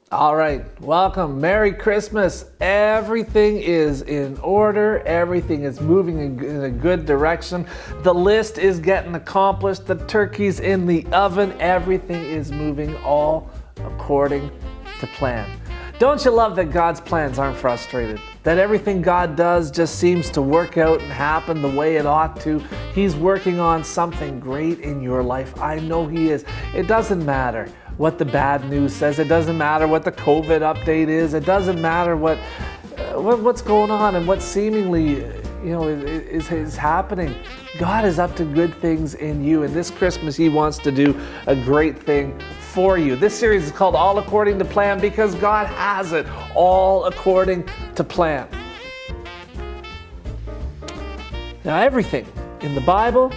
All right, welcome. Merry Christmas. Everything is in order. Everything is moving in a good direction. The list is getting accomplished. The turkey's in the oven. Everything is moving all according to plan. Don't you love that God's plans aren't frustrated? That everything God does just seems to work out and happen the way it ought to? He's working on something great in your life. I know He is. It doesn't matter what the bad news says. It doesn't matter what the COVID update is. It doesn't matter what's going on and what seemingly is happening. God is up to good things in you, and this Christmas He wants to do a great thing for you. This series is called All According to Plan because God has it all according to plan. Now, everything in the Bible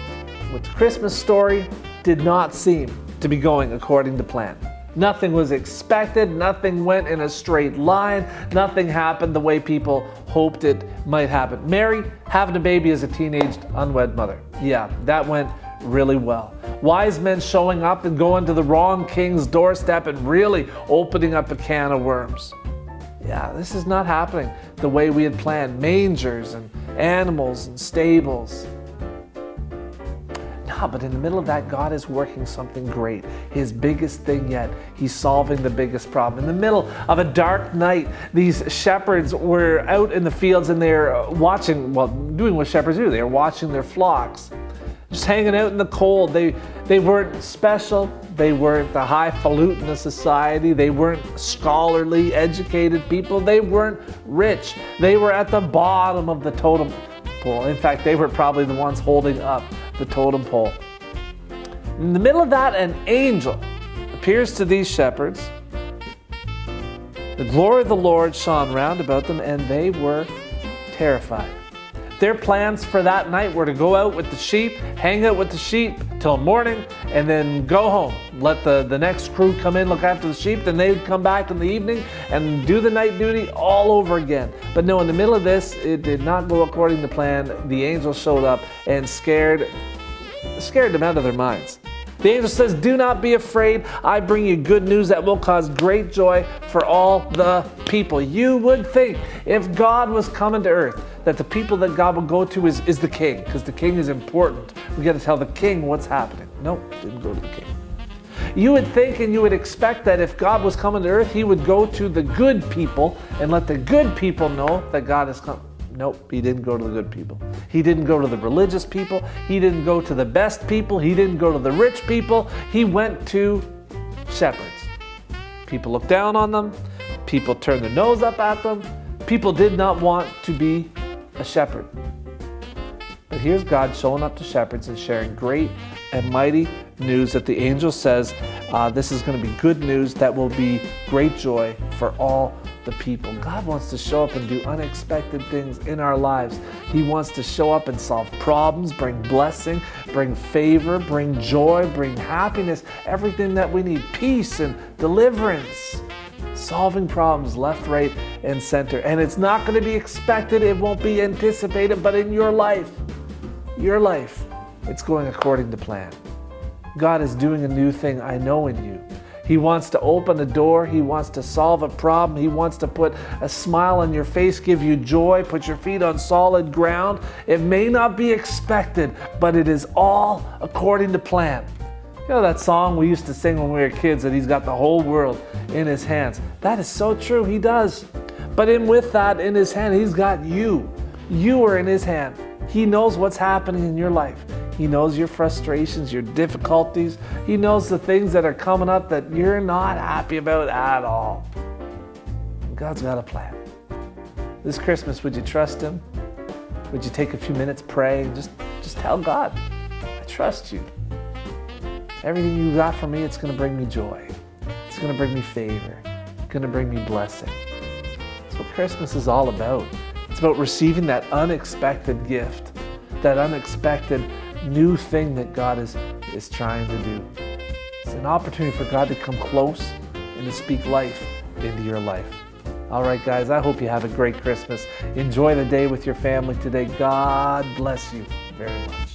with the Christmas story did not seem to be going according to plan. Nothing was expected, nothing went in a straight line, nothing happened the way people hoped it might happen. Mary having a baby as a teenaged unwed mother. Yeah, that went really well. Wise men showing up and going to the wrong king's doorstep and really opening up a can of worms. Yeah, this is not happening the way we had planned. Mangers and animals and stables. But in the middle of that, God is working something great. His biggest thing yet. He's solving the biggest problem. In the middle of a dark night, these shepherds were out in the fields and they're watching, doing what shepherds do. They're watching their flocks. Just hanging out in the cold. They weren't special. They weren't the highfalutin of society. They weren't scholarly, educated people. They weren't rich. They were at the bottom of the totem pole. In fact, they were probably the ones holding up the totem pole. In the middle of that, an angel appears to these shepherds. The glory of the Lord shone round about them, and they were terrified. Their plans for that night were to go out with the sheep, hang out with the sheep till morning, and then go home. Let the next crew come in, look after the sheep, then they'd come back in the evening and do the night duty all over again. But no, in the middle of this, it did not go according to plan. The angel showed up and scared them out of their minds. The angel says, "Do not be afraid. I bring you good news that will cause great joy for all the people." You would think if God was coming to earth, that the people that God would go to is the king, because the king is important. We got to tell the king what's happening. Nope, didn't go to the king. You would think and you would expect that if God was coming to earth, He would go to the good people and let the good people know that God is coming. Nope, He didn't go to the good people. He didn't go to the religious people. He didn't go to the best people. He didn't go to the rich people. He went to shepherds. People looked down on them. People turned their nose up at them. People did not want to be a shepherd. But here's God showing up to shepherds and sharing great and mighty news that the angel says this is going to be good news that will be great joy for all the people. God wants to show up and do unexpected things in our lives. He wants to show up and solve problems, bring blessing, bring favor, bring joy, bring happiness, everything that we need, peace and deliverance. Solving problems left, right, and center. And it's not going to be expected. It won't be anticipated. But in your life, it's going according to plan. God is doing a new thing, I know, in you. He wants to open a door. He wants to solve a problem. He wants to put a smile on your face, give you joy, put your feet on solid ground. It may not be expected, but it is all according to plan. You know that song we used to sing when we were kids, that He's got the whole world in His hands. That is so true, He does. But with that in His hand, He's got you. You are in His hand. He knows what's happening in your life. He knows your frustrations, your difficulties. He knows the things that are coming up that you're not happy about at all. God's got a plan. This Christmas, would you trust Him? Would you take a few minutes, pray, and just tell God, I trust You. Everything You got for me, it's going to bring me joy. It's going to bring me favor. It's going to bring me blessing. That's what Christmas is all about. It's about receiving that unexpected gift, that unexpected new thing that God is trying to do. It's an opportunity for God to come close and to speak life into your life. All right, guys, I hope you have a great Christmas. Enjoy the day with your family today. God bless you very much.